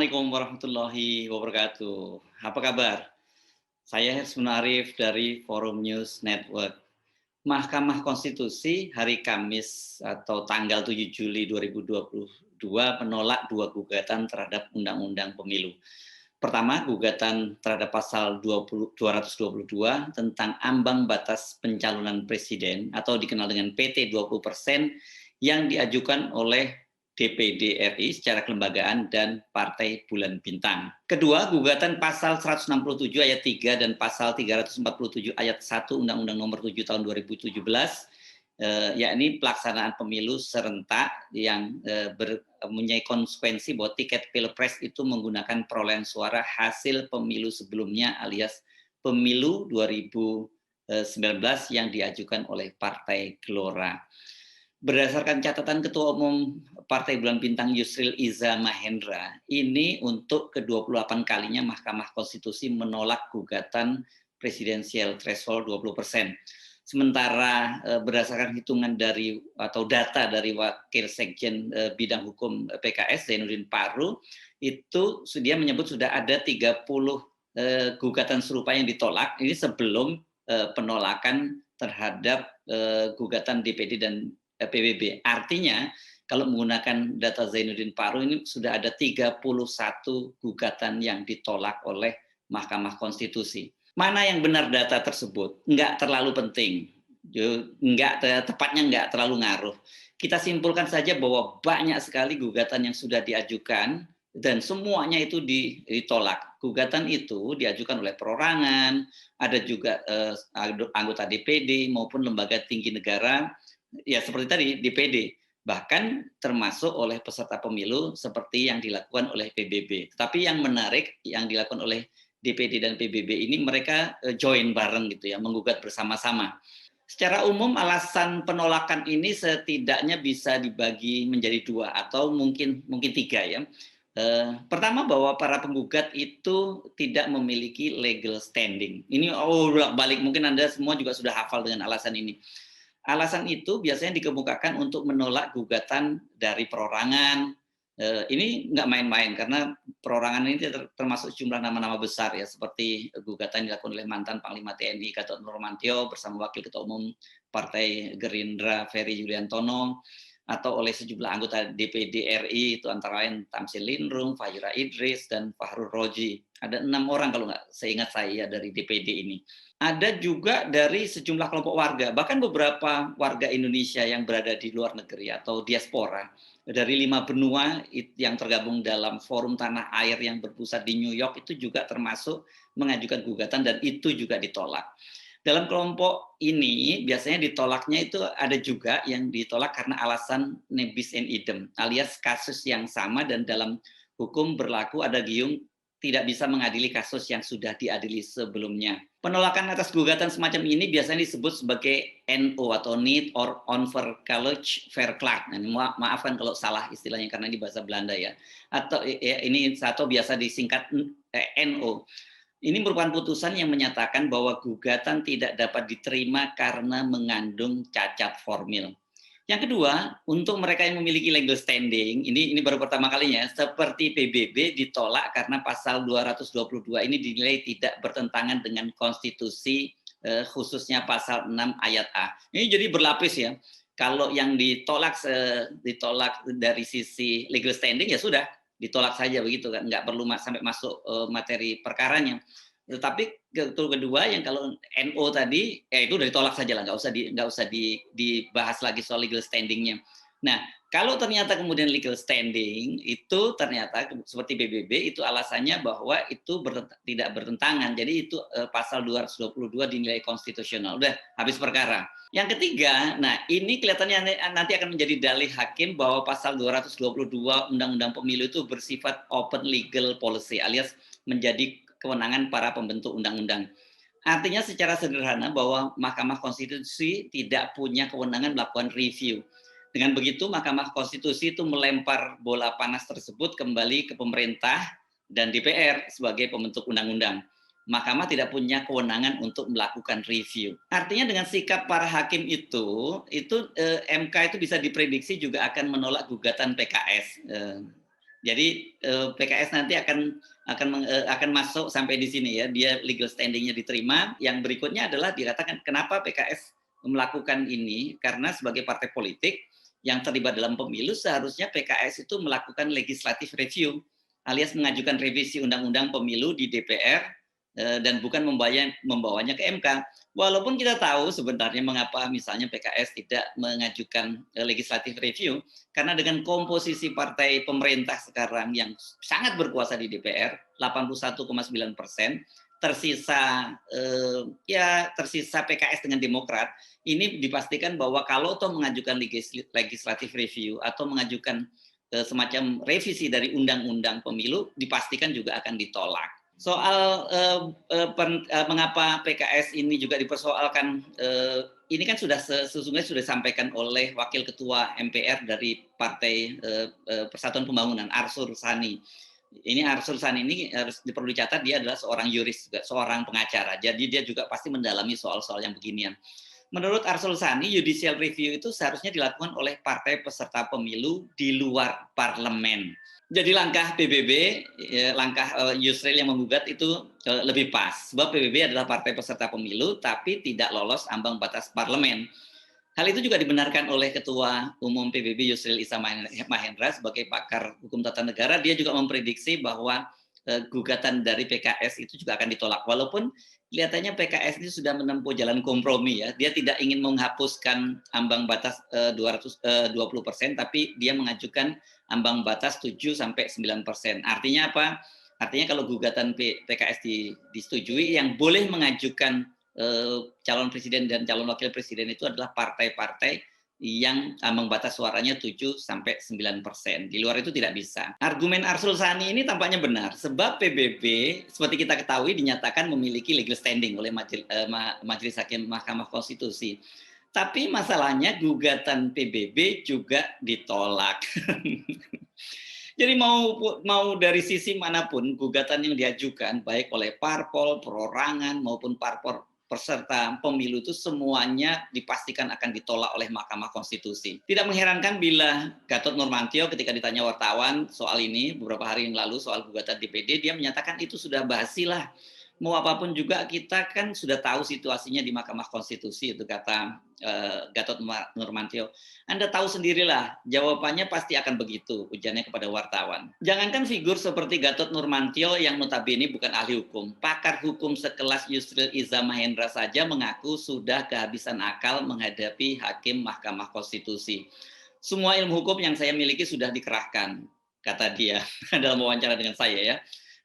Assalamualaikum warahmatullahi wabarakatuh. Apa kabar? Saya Hersman Arif dari Forum News Network. Mahkamah Konstitusi hari Kamis atau tanggal 7 Juli 2022 menolak dua gugatan terhadap Undang-Undang Pemilu. Pertama, gugatan terhadap pasal 222 tentang ambang batas pencalonan presiden atau dikenal dengan PT 20% yang diajukan oleh DPD RI secara kelembagaan dan Partai Bulan Bintang. Kedua, gugatan pasal 167 ayat 3 dan pasal 347 ayat 1 Undang-Undang Nomor 7 tahun 2017, yakni pelaksanaan pemilu serentak yang mempunyai konsekuensi bahwa tiket pilpres itu menggunakan perolehan suara hasil pemilu sebelumnya alias pemilu 2019 yang diajukan oleh Partai Gelora. Berdasarkan catatan Ketua Umum Partai Bulan Bintang Yusril Iza Mahendra, ini untuk ke-28 kalinya Mahkamah Konstitusi menolak gugatan presidensial threshold 20%. Sementara berdasarkan hitungan dari atau data dari Wakil Sekjen Bidang Hukum PKS Zainuddin Paru, itu dia menyebut sudah ada 30 gugatan serupa yang ditolak. Ini sebelum penolakan terhadap gugatan DPD dan PBB. Artinya kalau menggunakan data Zainuddin Paru ini sudah ada 31 gugatan yang ditolak oleh Mahkamah Konstitusi. Mana yang benar data tersebut? Enggak terlalu penting. Tepatnya enggak terlalu ngaruh. Kita simpulkan saja bahwa banyak sekali gugatan yang sudah diajukan dan semuanya itu ditolak. Gugatan itu diajukan oleh perorangan, ada juga anggota DPD maupun lembaga tinggi negara, ya seperti tadi DPD, bahkan termasuk oleh peserta pemilu seperti yang dilakukan oleh PBB. Tapi yang menarik yang dilakukan oleh DPD dan PBB ini mereka join bareng gitu ya, menggugat bersama-sama. Secara umum alasan penolakan ini setidaknya bisa dibagi menjadi dua atau mungkin tiga ya. Pertama bahwa para penggugat itu tidak memiliki legal standing. Ini balik mungkin Anda semua juga sudah hafal dengan alasan ini. Alasan itu biasanya dikemukakan untuk menolak gugatan dari perorangan. Ini nggak main-main karena perorangan ini termasuk jumlah nama-nama besar ya, seperti gugatan dilakukan oleh mantan Panglima TNI Gatot Nurmantio bersama Wakil Ketua Umum Partai Gerindra Ferry Yuliantono, atau oleh sejumlah anggota DPD RI itu antara lain Tamsil Lindrung, Fahira Idris, dan Fahrul Roji. Ada 6 orang kalau nggak seingat saya dari DPD ini. Ada juga dari sejumlah kelompok warga, bahkan beberapa warga Indonesia yang berada di luar negeri atau diaspora dari 5 benua yang tergabung dalam Forum Tanah Air yang berpusat di New York itu juga termasuk mengajukan gugatan dan itu juga ditolak. Dalam kelompok ini biasanya ditolaknya itu ada juga yang ditolak karena alasan nebis in idem alias kasus yang sama dan dalam hukum berlaku ada gium tidak bisa mengadili kasus yang sudah diadili sebelumnya. Penolakan atas gugatan semacam ini biasanya disebut sebagai NO atau Need or Onver College Verklacht. Nah, maafkan kalau salah istilahnya karena ini bahasa Belanda ya. Atau ini biasa disingkat NO. Ini merupakan putusan yang menyatakan bahwa gugatan tidak dapat diterima karena mengandung cacat formil. Yang kedua, untuk mereka yang memiliki legal standing, ini baru pertama kalinya, seperti PBB ditolak karena pasal 222 ini dinilai tidak bertentangan dengan konstitusi, khususnya pasal 6 ayat A. Ini jadi berlapis ya. Kalau yang ditolak dari sisi legal standing ya sudah, ditolak saja begitu kan, nggak perlu sampai masuk materi perkaranya. Tetapi kedua yang kalau NO tadi itu udah ditolak saja lah, nggak usah dibahas lagi soal legal standingnya. Nah, kalau ternyata kemudian legal standing itu ternyata seperti PBB itu alasannya bahwa itu tidak bertentangan. Jadi itu pasal 222 dinilai konstitusional. Udah habis perkara. Yang ketiga, nah ini kelihatannya nanti akan menjadi dalih hakim bahwa pasal 222 Undang-Undang Pemilu itu bersifat open legal policy alias menjadi kewenangan para pembentuk undang-undang. Artinya secara sederhana bahwa Mahkamah Konstitusi tidak punya kewenangan melakukan review. Dengan begitu Mahkamah Konstitusi itu melempar bola panas tersebut kembali ke pemerintah dan DPR sebagai pembentuk undang-undang. Mahkamah tidak punya kewenangan untuk melakukan review. Artinya dengan sikap para hakim itu MK itu bisa diprediksi juga akan menolak gugatan PKS. Jadi PKS nanti akan masuk sampai di sini ya, dia legal standing-nya diterima. Yang berikutnya adalah dikatakan kenapa PKS melakukan ini, karena sebagai partai politik yang terlibat dalam pemilu seharusnya PKS itu melakukan legislative review alias mengajukan revisi undang-undang pemilu di DPR dan bukan membawanya ke MK. Walaupun kita tahu sebenarnya mengapa misalnya PKS tidak mengajukan legislative review, karena dengan komposisi partai pemerintah sekarang yang sangat berkuasa di DPR, 81,9%, tersisa PKS dengan Demokrat, ini dipastikan bahwa kalau toh mengajukan legislative review atau mengajukan semacam revisi dari undang-undang pemilu, dipastikan juga akan ditolak. Soal mengapa PKS ini juga dipersoalkan, ini kan sesungguhnya sudah disampaikan oleh Wakil Ketua MPR dari Partai Persatuan Pembangunan, Arsul Sani. Ini Arsul Sani ini harus perlu dicatat, dia adalah seorang yuris, seorang pengacara. Jadi dia juga pasti mendalami soal-soal yang beginian. Menurut Arsul Sani, judicial review itu seharusnya dilakukan oleh partai peserta pemilu di luar parlemen. Jadi langkah PBB, langkah Yusril yang menggugat itu lebih pas. Sebab PBB adalah partai peserta pemilu, tapi tidak lolos ambang batas parlemen. Hal itu juga dibenarkan oleh Ketua Umum PBB Yusril Iza Mahendra sebagai pakar hukum tata negara. Dia juga memprediksi bahwa gugatan dari PKS itu juga akan ditolak. Walaupun kelihatannya PKS ini sudah menempuh jalan kompromi ya. Dia tidak ingin menghapuskan ambang batas 20%, tapi dia mengajukan ambang batas 7-9%. Artinya apa? Artinya kalau gugatan PKS disetujui, yang boleh mengajukan calon presiden dan calon wakil presiden itu adalah partai-partai yang ambang batas suaranya 7-9%. Di luar itu tidak bisa. Argumen Arsul Sani ini tampaknya benar, sebab PBB seperti kita ketahui dinyatakan memiliki legal standing oleh Majelis Hakim Mahkamah Konstitusi. Tapi masalahnya gugatan PBB juga ditolak. Jadi mau dari sisi manapun gugatan yang diajukan, baik oleh parpol, perorangan, maupun parpol peserta pemilu itu semuanya dipastikan akan ditolak oleh Mahkamah Konstitusi. Tidak mengherankan bila Gatot Nurmantio ketika ditanya wartawan soal ini beberapa hari yang lalu soal gugatan DPD, dia menyatakan itu sudah basi lah. Mau apapun juga kita kan sudah tahu situasinya di Mahkamah Konstitusi, itu kata Gatot Nurmantio. Anda tahu sendirilah, jawabannya pasti akan begitu, ujarnya kepada wartawan. Jangankan figur seperti Gatot Nurmantio yang notabene bukan ahli hukum, pakar hukum sekelas Yusril Iza Mahendra saja mengaku sudah kehabisan akal menghadapi hakim Mahkamah Konstitusi. Semua ilmu hukum yang saya miliki sudah dikerahkan, kata dia dalam wawancara dengan saya ya.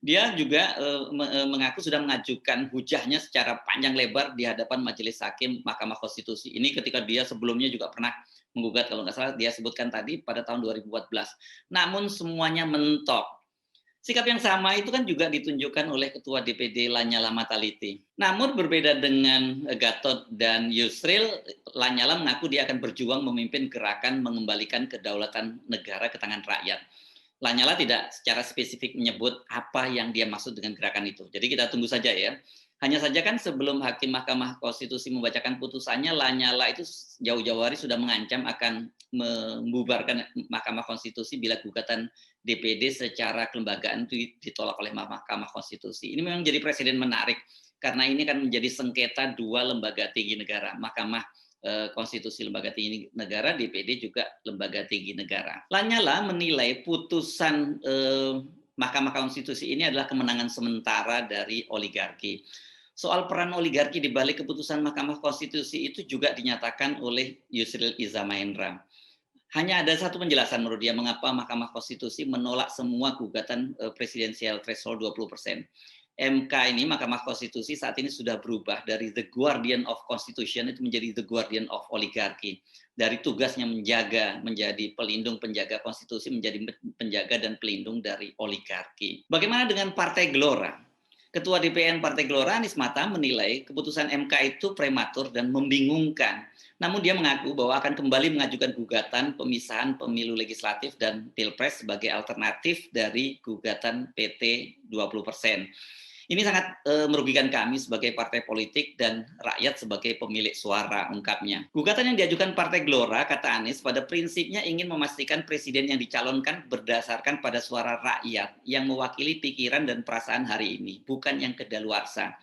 Dia juga mengaku sudah mengajukan hujahnya secara panjang lebar di hadapan Majelis Hakim Mahkamah Konstitusi. Ini ketika dia sebelumnya juga pernah menggugat, kalau nggak salah dia sebutkan tadi pada tahun 2014. Namun semuanya mentok. Sikap yang sama itu kan juga ditunjukkan oleh Ketua DPD Lanyala Mataliti. Namun berbeda dengan Gatot dan Yusril, Lanyala mengaku dia akan berjuang memimpin gerakan mengembalikan kedaulatan negara ke tangan rakyat. Lanyala tidak secara spesifik menyebut apa yang dia maksud dengan gerakan itu. Jadi kita tunggu saja ya. Hanya saja kan sebelum Hakim Mahkamah Konstitusi membacakan putusannya, Lanyala itu jauh-jauh hari sudah mengancam akan membubarkan Mahkamah Konstitusi bila gugatan DPD secara kelembagaan itu ditolak oleh Mahkamah Konstitusi. Ini memang jadi presiden menarik, karena ini kan menjadi sengketa dua lembaga tinggi negara, Mahkamah Konstitusi lembaga tinggi negara, DPD juga lembaga tinggi negara. Lanyala menilai putusan Mahkamah Konstitusi ini adalah kemenangan sementara dari oligarki. Soal peran oligarki di balik keputusan Mahkamah Konstitusi itu juga dinyatakan oleh Yusril Iza Mahendra. Hanya ada satu penjelasan menurut dia mengapa Mahkamah Konstitusi menolak semua gugatan presidensial threshold 20%. MK ini, Mahkamah Konstitusi saat ini sudah berubah dari the guardian of constitution itu menjadi the guardian of oligarki. Dari tugasnya menjadi pelindung penjaga konstitusi, menjadi penjaga dan pelindung dari oligarki. Bagaimana dengan Partai Gelora? Ketua DPN Partai Gelora Anies Mata menilai keputusan MK itu prematur dan membingungkan. Namun dia mengaku bahwa akan kembali mengajukan gugatan pemisahan pemilu legislatif dan pilpres sebagai alternatif dari gugatan PT 20%. Ini sangat merugikan kami sebagai partai politik dan rakyat sebagai pemilik suara, ungkapnya. Gugatan yang diajukan Partai Gelora, kata Anies, pada prinsipnya ingin memastikan presiden yang dicalonkan berdasarkan pada suara rakyat yang mewakili pikiran dan perasaan hari ini, bukan yang kedaluarsa.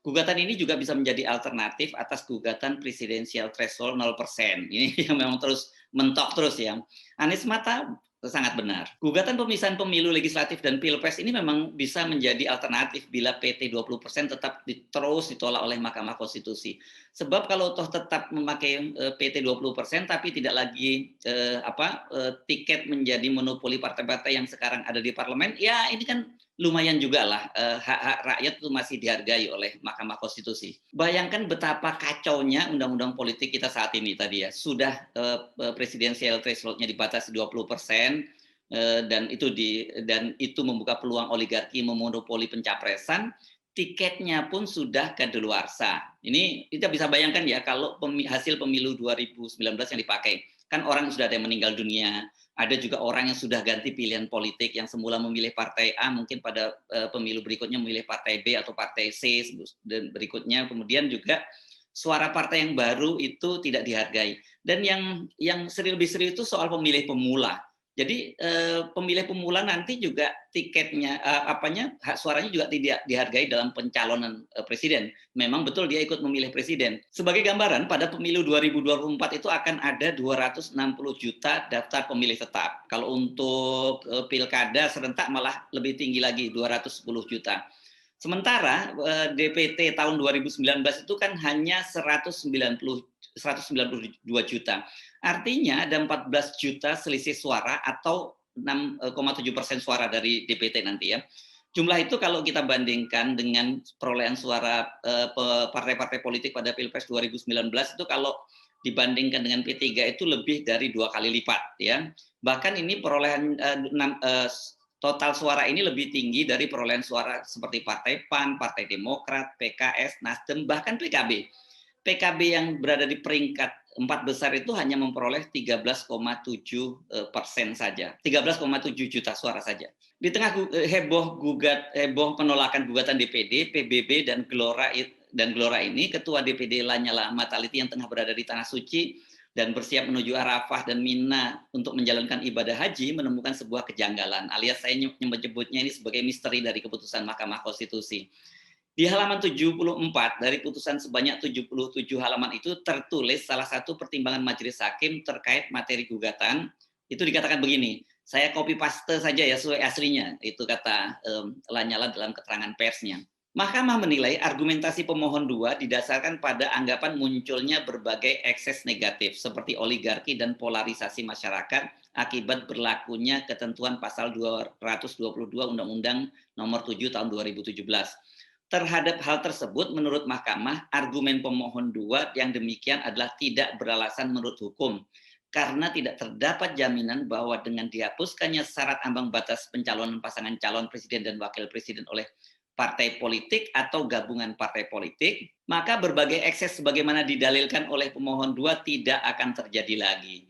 Gugatan ini juga bisa menjadi alternatif atas gugatan presidensial threshold 0%. Ini yang memang terus mentok terus ya. Anies Mata sangat benar. Gugatan pemisahan pemilu legislatif dan pilpres ini memang bisa menjadi alternatif bila PT 20% tetap terus ditolak oleh Mahkamah Konstitusi. Sebab kalau toh tetap memakai PT 20% tapi tidak lagi tiket menjadi monopoli partai-partai yang sekarang ada di parlemen, ya ini kan lumayan juga lah hak-hak rakyat itu masih dihargai oleh Mahkamah Konstitusi. Bayangkan betapa kacaunya undang-undang politik kita saat ini tadi ya. Sudah presidensial threshold-nya dibatasi 20%, dan itu membuka peluang oligarki memonopoli pencapresan, tiketnya pun sudah kadaluarsa. Ini kita bisa bayangkan ya kalau hasil pemilu 2019 yang dipakai. Kan orang sudah ada yang meninggal dunia, ada juga orang yang sudah ganti pilihan politik yang semula memilih partai A mungkin pada pemilu berikutnya memilih partai B atau partai C dan berikutnya, kemudian juga suara partai yang baru itu tidak dihargai. Dan yang lebih serius itu soal pemilih pemula. Jadi pemilih pemula nanti juga tiketnya hak suaranya juga tidak dihargai dalam pencalonan presiden. Memang betul dia ikut memilih presiden. Sebagai gambaran, pada pemilu 2024 itu akan ada 260 juta daftar pemilih tetap. Kalau untuk pilkada serentak malah lebih tinggi lagi, 210 juta. Sementara DPT tahun 2019 itu kan hanya 192 juta. Artinya ada 14 juta selisih suara atau 6,7% suara dari DPT nanti ya. Jumlah itu kalau kita bandingkan dengan perolehan suara partai-partai politik pada Pilpres 2019 itu kalau dibandingkan dengan P3 itu lebih dari 2 kali lipat ya. Bahkan ini perolehan total suara ini lebih tinggi dari perolehan suara seperti Partai PAN, Partai Demokrat, PKS, Nasdem, bahkan PKB. PKB yang berada di peringkat 4 besar itu hanya memperoleh 13,7% saja, 13,7 juta suara saja. Di tengah heboh penolakan gugatan DPD, PBB dan Gelora ini, Ketua DPD Lanyala Mataliti yang tengah berada di Tanah Suci dan bersiap menuju Arafah dan Mina untuk menjalankan ibadah haji menemukan sebuah kejanggalan, alias saya menyebutnya ini sebagai misteri dari keputusan Mahkamah Konstitusi. Di halaman 74 dari putusan sebanyak 77 halaman itu tertulis salah satu pertimbangan majelis hakim terkait materi gugatan. Itu dikatakan begini, saya copy paste saja ya sesuai aslinya, itu kata Lanyala dalam keterangan persnya. Mahkamah menilai argumentasi pemohon 2 didasarkan pada anggapan munculnya berbagai ekses negatif seperti oligarki dan polarisasi masyarakat akibat berlakunya ketentuan pasal 222 Undang-Undang Nomor 7 Tahun 2017. Terhadap hal tersebut, menurut Mahkamah, argumen pemohon 2 yang demikian adalah tidak beralasan menurut hukum, karena tidak terdapat jaminan bahwa dengan dihapuskannya syarat ambang batas pencalonan pasangan calon presiden dan wakil presiden oleh partai politik atau gabungan partai politik, maka berbagai ekses sebagaimana didalilkan oleh pemohon 2 tidak akan terjadi lagi.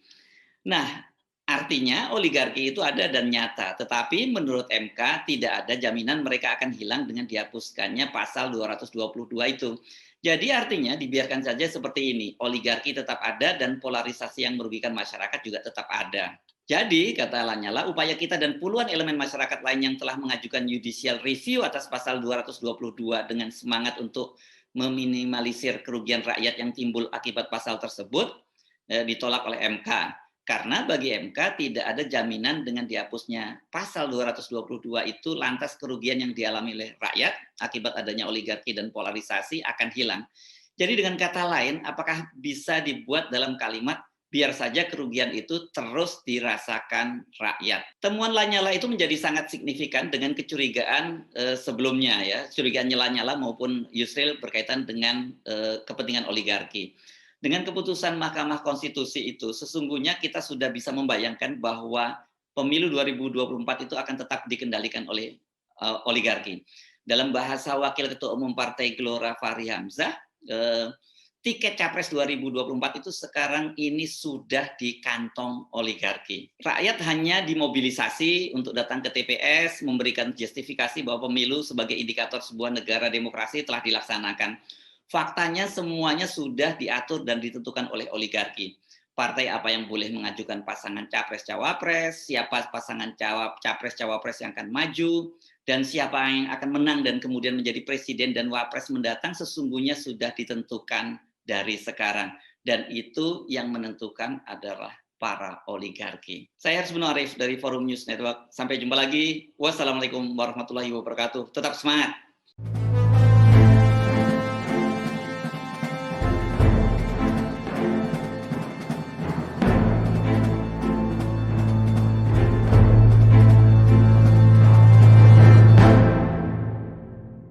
Nah, artinya oligarki itu ada dan nyata, tetapi menurut MK tidak ada jaminan mereka akan hilang dengan dihapuskannya pasal 222 itu. Jadi artinya dibiarkan saja seperti ini, oligarki tetap ada dan polarisasi yang merugikan masyarakat juga tetap ada. Jadi, kata Lanyala, upaya kita dan puluhan elemen masyarakat lain yang telah mengajukan judicial review atas pasal 222 dengan semangat untuk meminimalisir kerugian rakyat yang timbul akibat pasal tersebut ditolak oleh MK. Karena bagi MK tidak ada jaminan dengan dihapusnya pasal 222 itu lantas kerugian yang dialami oleh rakyat akibat adanya oligarki dan polarisasi akan hilang. Jadi dengan kata lain, apakah bisa dibuat dalam kalimat biar saja kerugian itu terus dirasakan rakyat. Temuan Lanyala itu menjadi sangat signifikan dengan kecurigaan sebelumnya ya, kecurigaan Lanyala maupun Yusril berkaitan dengan kepentingan oligarki. Dengan keputusan Mahkamah Konstitusi itu, sesungguhnya kita sudah bisa membayangkan bahwa pemilu 2024 itu akan tetap dikendalikan oleh oligarki. Dalam bahasa Wakil Ketua Umum Partai Gelora Fahri Hamzah, tiket Capres 2024 itu sekarang ini sudah di kantong oligarki. Rakyat hanya dimobilisasi untuk datang ke TPS, memberikan justifikasi bahwa pemilu sebagai indikator sebuah negara demokrasi telah dilaksanakan. Faktanya semuanya sudah diatur dan ditentukan oleh oligarki. Partai apa yang boleh mengajukan pasangan capres-cawapres, siapa pasangan capres-cawapres yang akan maju, dan siapa yang akan menang dan kemudian menjadi presiden dan wapres mendatang sesungguhnya sudah ditentukan dari sekarang, dan itu yang menentukan adalah para oligarki. Saya Harisbun Arif dari Forum News Network. Sampai jumpa lagi. Wassalamualaikum warahmatullahi wabarakatuh. Tetap semangat.